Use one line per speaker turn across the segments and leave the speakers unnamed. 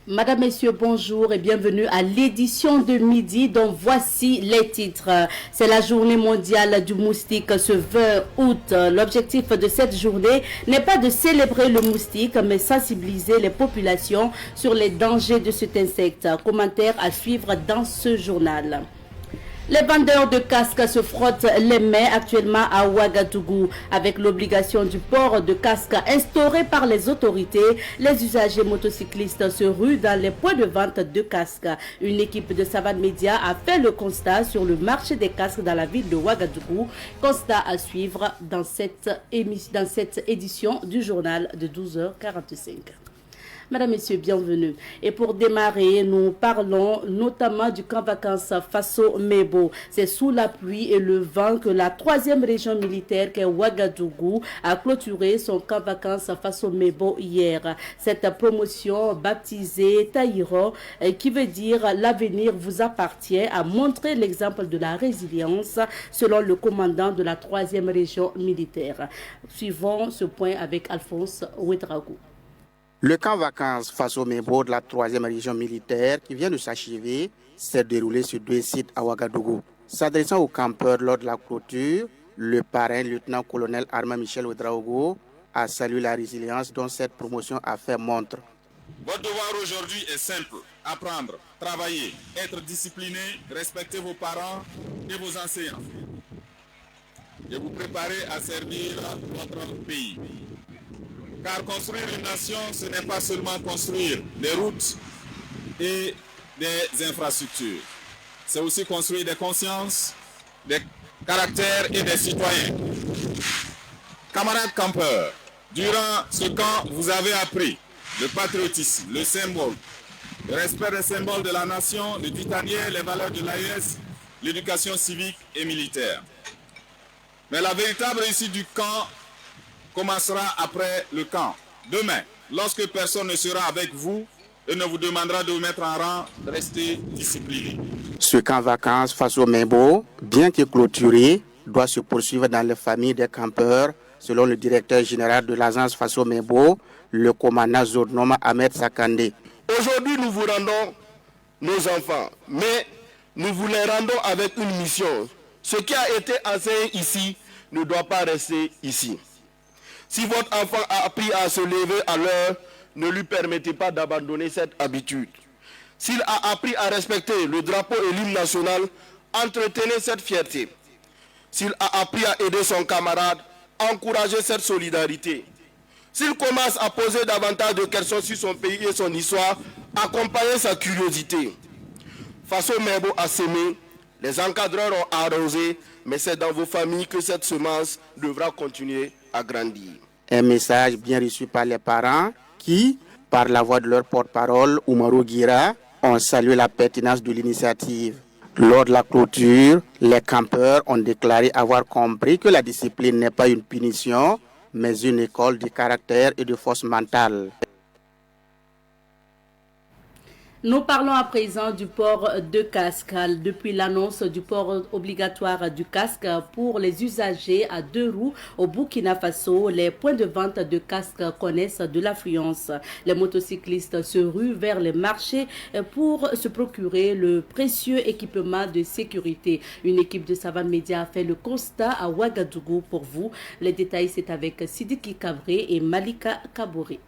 Madame, Messieurs, bonjour et bienvenue à l'édition de midi dont voici les titres. C'est la journée mondiale du moustique ce 20 août. L'objectif de cette journée n'est pas de célébrer le moustique mais sensibiliser les populations sur les dangers de cet insecte. Commentaire à suivre dans ce journal. Les vendeurs de casques se frottent les mains actuellement à Ouagadougou. Avec l'obligation du port de casques instaurée par les autorités, les usagers motocyclistes se ruent dans les points de vente de casques. Une équipe de Savane Média a fait le constat sur le marché des casques dans la ville de Ouagadougou. Constat à suivre dans cette édition du journal de 12h45. Mesdames, Messieurs, bienvenue. Et pour démarrer, nous parlons notamment du camp vacances Faso Mebo. C'est sous la pluie et le vent que la 3e région militaire, qu'est Ouagadougou, a clôturé son camp vacances Faso Mebo hier. Cette promotion baptisée Taïro, qui veut dire l'avenir vous appartient, a montré l'exemple de la résilience selon le commandant de la 3e région militaire. Suivons ce point avec Alphonse Ouedraogo.
Le camp vacances Faso Mebo de la 3e région militaire qui vient de s'achever s'est déroulé sur 2 sites à Ouagadougou. S'adressant aux campeurs lors de la clôture, le parrain, lieutenant-colonel Armand Michel Ouedraogo, a salué la résilience dont cette promotion a fait montre.
Votre devoir aujourd'hui est simple: apprendre, travailler, être discipliné, respecter vos parents et vos enseignants et vous préparer à servir votre pays. Car construire une nation, ce n'est pas seulement construire des routes et des infrastructures. C'est aussi construire des consciences, des caractères et des citoyens. Camarades campeurs, durant ce camp, vous avez appris le patriotisme, le symbole, le respect des symboles de la nation, le titanier, les valeurs de l'AES, l'éducation civique et militaire. Mais la véritable réussite du camp commencera après le camp. Demain, lorsque personne ne sera avec vous et ne vous demandera de vous mettre en rang, restez disciplinés.
Ce camp vacances Faso Mebo, bien que clôturé, doit se poursuivre dans les familles des campeurs, selon le directeur général de l'agence Faso Mebo, le commandant Zodnoma Ahmed Sakandé.
Aujourd'hui, nous vous rendons nos enfants, mais nous vous les rendons avec une mission. Ce qui a été enseigné ici ne doit pas rester ici. Si votre enfant a appris à se lever à l'heure, ne lui permettez pas d'abandonner cette habitude. S'il a appris à respecter le drapeau et l'hymne national, entretenez cette fierté. S'il a appris à aider son camarade, encouragez cette solidarité. S'il commence à poser davantage de questions sur son pays et son histoire, accompagnez sa curiosité. Faso Mebo a semé, les encadreurs ont arrosé, mais c'est dans vos familles que cette semence devra continuer à grandir.
Un message bien reçu par les parents qui, par la voix de leur porte-parole, Oumarou Guira, ont salué la pertinence de l'initiative. Lors de la clôture, les campeurs ont déclaré avoir compris que la discipline n'est pas une punition, mais une école de caractère et de force mentale.
Nous parlons à présent du port de casque. Depuis l'annonce du port obligatoire du casque pour les usagers à 2 roues au Burkina Faso, les points de vente de casques connaissent de l'affluence. Les motocyclistes se ruent vers les marchés pour se procurer le précieux équipement de sécurité. Une équipe de Savane Média a fait le constat à Ouagadougou pour vous. Les détails, c'est avec Sidiki Kabré et Malika Kabouré.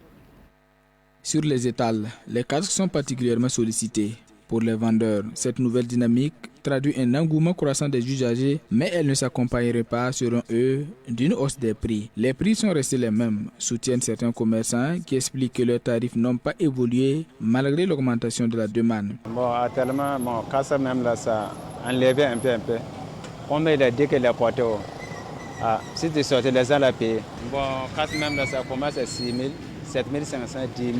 Sur les étals, les casques sont particulièrement sollicités. Pour les vendeurs, cette nouvelle dynamique traduit un engouement croissant des usagers, mais elle ne s'accompagnerait pas, selon eux, d'une hausse des prix. Les prix sont restés les mêmes, soutiennent certains commerçants qui expliquent que leurs tarifs n'ont pas évolué malgré l'augmentation de la demande.
Bon, actuellement, mon casse même là, ça a enlevé un peu. Combien il a dit qu'il a porté si tu sortais les gens à payer. Bon, casse même là, ça commence à 6 000. 7 500, 10 000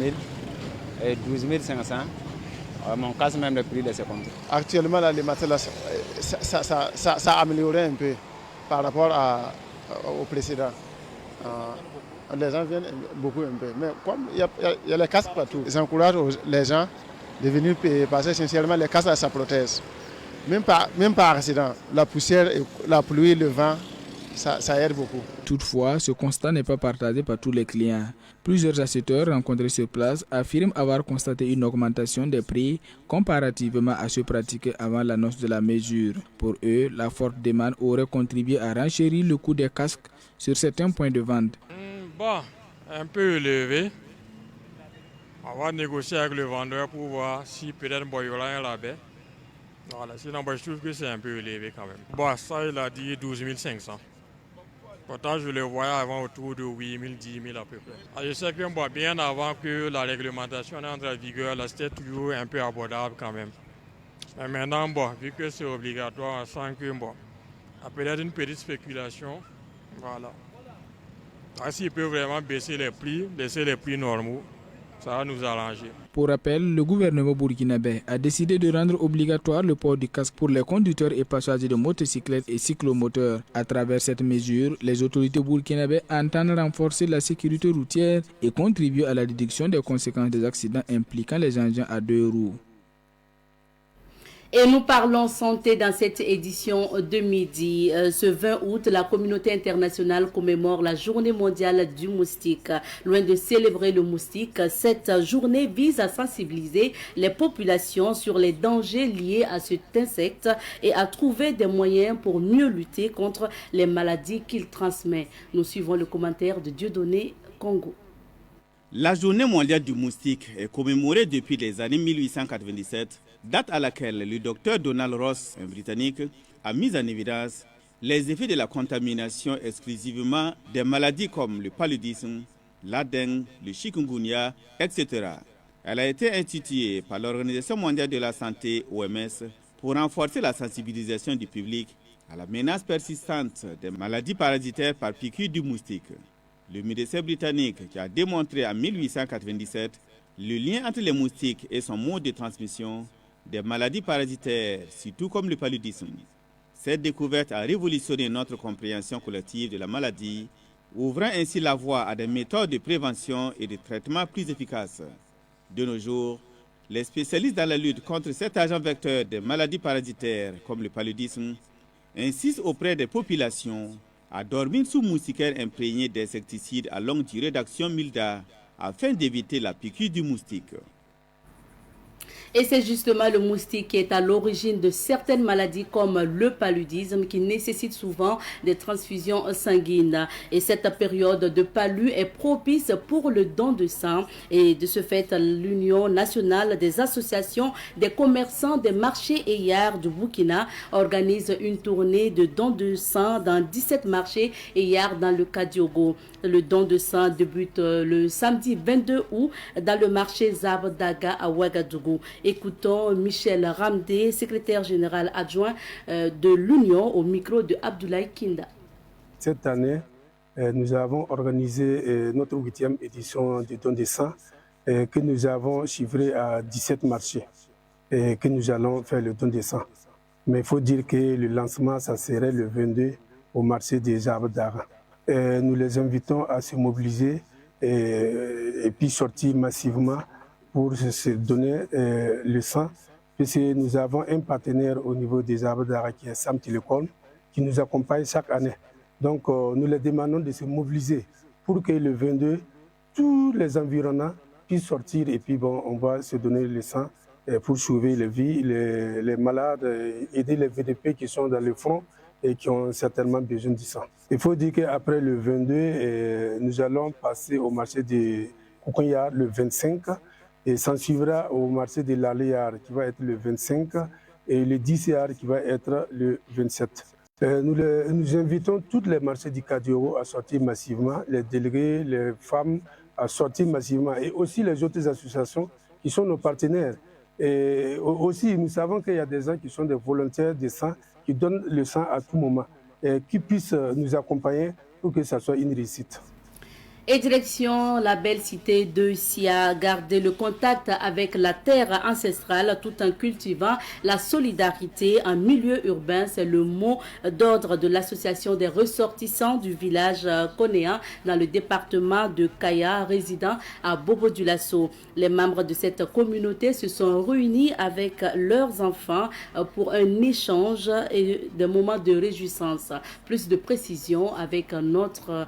et 12 500. Mon cas, même le prix de ces comptes.
Actuellement, là, les matériels, ça a amélioré un peu par rapport au précédent. Les gens viennent beaucoup un peu. Mais comme il y a les casques partout, j'encourage les gens de venir payer parce que sincèrement, les casques, ça protège. Même par accident, la poussière, la pluie, le vent,
ça aide beaucoup.
Toutefois, ce constat n'est pas partagé par tous les clients. Plusieurs acheteurs rencontrés sur place affirment avoir constaté une augmentation des prix comparativement à ceux pratiqués avant l'annonce de la mesure. Pour eux, la forte demande aurait contribué à renchérir le coût des casques sur certains points de vente.
Bon, un peu élevé. On va négocier avec le vendeur pour voir si peut-être il y aura un rabais. Voilà, sinon je trouve que c'est un peu élevé quand même. Bon, ça il a dit 12 500. Pourtant, je le voyais avant autour de 8 000, 10 000 à peu près. Je sais que bien avant que la réglementation entre en vigueur, là, c'était toujours un peu abordable quand même. Mais maintenant, vu que c'est obligatoire, on sent que peut-être une petite spéculation. Voilà. S'ils peuvent vraiment baisser les prix, laisser les prix normaux, ça va nous arranger.
Pour rappel, le gouvernement burkinabé a décidé de rendre obligatoire le port du casque pour les conducteurs et passagers de motocyclettes et cyclomoteurs. À travers cette mesure, les autorités burkinabées entendent renforcer la sécurité routière et contribuer à la réduction des conséquences des accidents impliquant les engins à deux roues.
Et nous parlons santé dans cette édition de midi. Ce 20 août, la communauté internationale commémore la journée mondiale du moustique. Loin de célébrer le moustique, cette journée vise à sensibiliser les populations sur les dangers liés à cet insecte et à trouver des moyens pour mieux lutter contre les maladies qu'il transmet. Nous suivons le commentaire de Dieudonné Congo.
La journée mondiale du moustique est commémorée depuis les années 1897, date à laquelle le docteur Donald Ross, un Britannique, a mis en évidence les effets de la contamination exclusivement des maladies comme le paludisme, la dengue, le chikungunya, etc. Elle a été instituée par l'Organisation mondiale de la santé, OMS, pour renforcer la sensibilisation du public à la menace persistante des maladies parasitaires par piqûre du moustique. Le médecin britannique qui a démontré en 1897 le lien entre les moustiques et son mode de transmission des maladies parasitaires, surtout comme le paludisme. Cette découverte a révolutionné notre compréhension collective de la maladie, ouvrant ainsi la voie à des méthodes de prévention et de traitement plus efficaces. De nos jours, les spécialistes dans la lutte contre cet agent vecteur des maladies parasitaires comme le paludisme insistent auprès des populations à dormir sous moustiquaires imprégnés d'insecticides à longue durée d'action MILDA afin d'éviter la piqûre du moustique.
Et c'est justement le moustique qui est à l'origine de certaines maladies comme le paludisme qui nécessite souvent des transfusions sanguines. Et cette période de palu est propice pour le don de sang. Et de ce fait, l'Union nationale des associations des commerçants des marchés Eyar du Burkina organise une tournée de don de sang dans 17 marchés Eyar dans le Kadiogo. Le don de sang débute le samedi 22 août dans le marché Zabdaga à Ouagadougou. Écoutons Michel Ramdé, secrétaire général adjoint de l'Union, au micro de Abdoulaye Kinda.
Cette année, nous avons organisé notre 8e édition du don de sang que nous avons chiffré à 17 marchés et que nous allons faire le don de sang. Mais il faut dire que le lancement, ça serait le 22 au marché des Zabdaga. Nous les invitons à se mobiliser et puis sortir massivement pour se donner le sang, puisque nous avons un partenaire au niveau des Zabdaga qui est Sam Telecom, qui nous accompagne chaque année. Donc nous les demandons de se mobiliser pour que le 22, tous les environnants puissent sortir et puis on va se donner le sang pour sauver les vies, les malades, aider les VDP qui sont dans le front et qui ont certainement besoin du sang. Il faut dire qu'après le 22, nous allons passer au marché de Koukonyar le 25 et s'en suivra au marché de l'Aléar qui va être le 25 et le 10 qui va être le 27. Nous invitons tous les marchés du Kadiogo à sortir massivement, les délégués, les femmes à sortir massivement et aussi les autres associations qui sont nos partenaires. Et aussi, nous savons qu'il y a des gens qui sont des volontaires de sang, qui donnent le sang à tout moment et qui puissent nous accompagner pour que ça soit une réussite.
Et direction la belle cité de Sia, garder le contact avec la terre ancestrale tout en cultivant la solidarité en milieu urbain. C'est le mot d'ordre de l'association des ressortissants du village Konéan dans le département de Kaya, résidant à Bobo-Dioulasso. Les membres de cette communauté se sont réunis avec leurs enfants pour un échange et des moments de réjouissance. Plus de précisions avec notre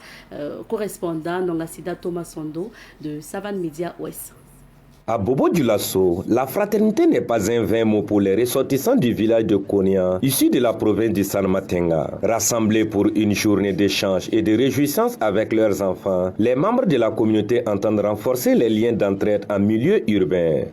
correspondant Nongasida Thomas Sondo de Savane Media Ouest.
À Bobo-Dioulasso, la fraternité n'est pas un vain mot pour les ressortissants du village de Konéan, issus de la province du San-Matenga. Rassemblés pour une journée d'échange et de réjouissance avec leurs enfants, les membres de la communauté entendent renforcer les liens d'entraide en milieu urbain.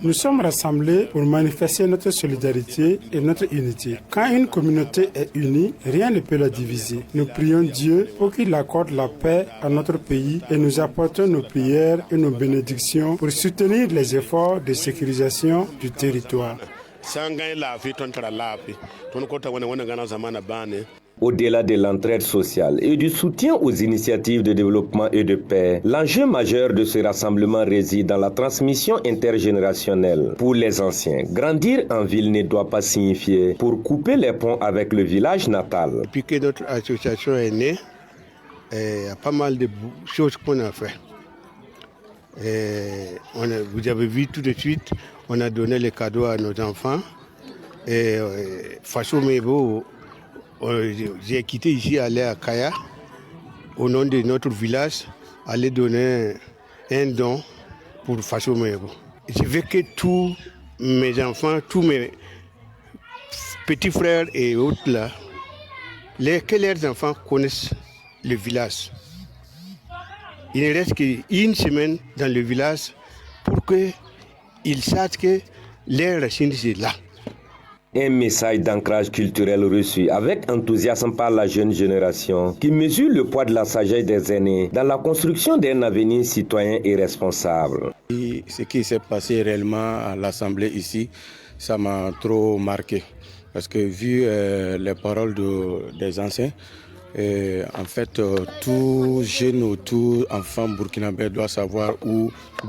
Nous sommes rassemblés pour manifester notre solidarité et notre unité. Quand une communauté est unie, rien ne peut la diviser. Nous prions Dieu pour qu'il accorde la paix à notre pays et nous apportons nos prières et nos bénédictions pour soutenir les efforts de sécurisation du territoire.
Au-delà de l'entraide sociale et du soutien aux initiatives de développement et de paix, l'enjeu majeur de ce rassemblement réside dans la transmission intergénérationnelle. Pour les anciens, grandir en ville ne doit pas signifier pour couper les ponts avec le village natal.
Depuis que notre association est née, il y a pas mal de choses qu'on a fait. Vous avez vu tout de suite, on a donné les cadeaux à nos enfants. Facho Mebo, j'ai quitté ici, aller à Kaya, au nom de notre village, aller donner un don pour Facho Mebo. Je veux que tous mes enfants, tous mes petits frères et autres là, que leurs enfants connaissent le village. Il ne reste qu'une semaine dans le village pour qu'ils sachent que leurs racines sont là.
Un message d'ancrage culturel reçu avec enthousiasme par la jeune génération qui mesure le poids de la sagesse des aînés dans la construction d'un avenir citoyen et responsable.
Et ce qui s'est passé réellement à l'Assemblée ici, ça m'a trop marqué. Parce que vu les paroles des anciens, en fait, tout jeune ou tout enfant burkinabé doit savoir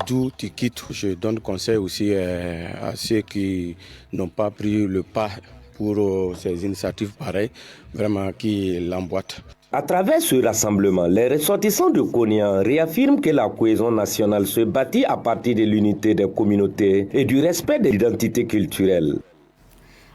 d'où tu quittes. Je donne conseil aussi à ceux qui n'ont pas pris le pas pour ces initiatives pareilles, vraiment qui l'emboîtent.
À travers ce rassemblement, les ressortissants de Konéan réaffirment que la cohésion nationale se bâtit à partir de l'unité des communautés et du respect de l'identité culturelle.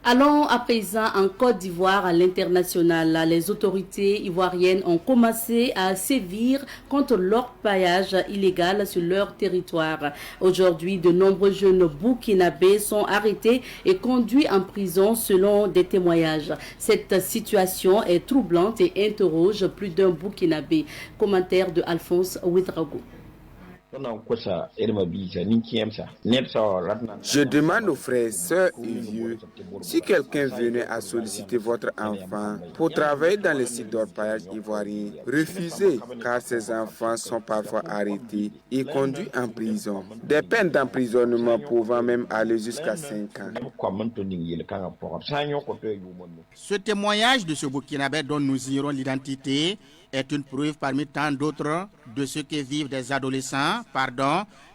Allons à présent en Côte d'Ivoire à l'international. Les autorités ivoiriennes ont commencé à sévir contre l'orpaillage illégal sur leur territoire. Aujourd'hui, de nombreux jeunes burkinabés sont arrêtés et conduits en prison selon des témoignages. Cette situation est troublante et interroge plus d'un burkinabé. Commentaire de Alphonse Ouedraogo.
Je demande aux frères, sœurs et vieux, si quelqu'un venait à solliciter votre enfant pour travailler dans les sites d'orpaillage ivoirien, refusez, car ces enfants sont parfois arrêtés et conduits en prison. Des peines d'emprisonnement pouvant même aller jusqu'à 5 ans.
Ce témoignage de ce Burkinabé dont nous ignorons l'identité est une preuve parmi tant d'autres de ce que vivent des adolescents,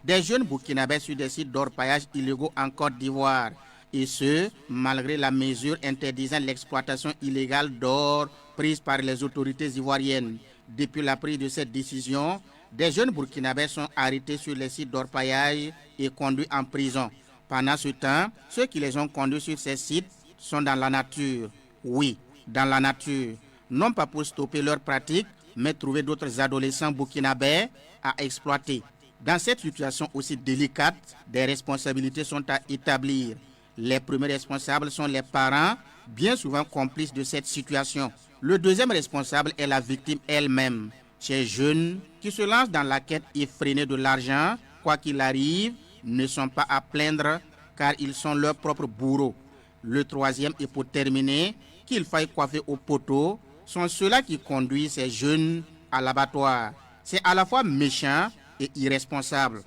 des jeunes burkinabés sur des sites d'orpaillage illégaux en Côte d'Ivoire. Et ce, malgré la mesure interdisant l'exploitation illégale d'or prise par les autorités ivoiriennes. Depuis la prise de cette décision, des jeunes burkinabés sont arrêtés sur les sites d'orpaillage et conduits en prison. Pendant ce temps, ceux qui les ont conduits sur ces sites sont dans la nature. Oui, dans la nature. Non pas pour stopper leur pratique, mais trouver d'autres adolescents burkinabés à exploiter. Dans cette situation aussi délicate, des responsabilités sont à établir. Les premiers responsables sont les parents, bien souvent complices de cette situation. Le deuxième responsable est la victime elle-même. Ces jeunes qui se lancent dans la quête effrénée de l'argent, quoi qu'il arrive, ne sont pas à plaindre car ils sont leurs propres bourreaux. Le troisième, et pour terminer, qu'il faille coiffer au poteau, sont ceux-là qui conduisent ces jeunes à l'abattoir. C'est à la fois méchant et irresponsable.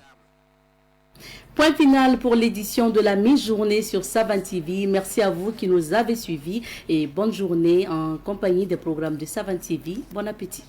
Point final pour l'édition de la mi-journée sur Savan TV. Merci à vous qui nous avez suivis et bonne journée en compagnie des programmes de Savan TV. Bon appétit.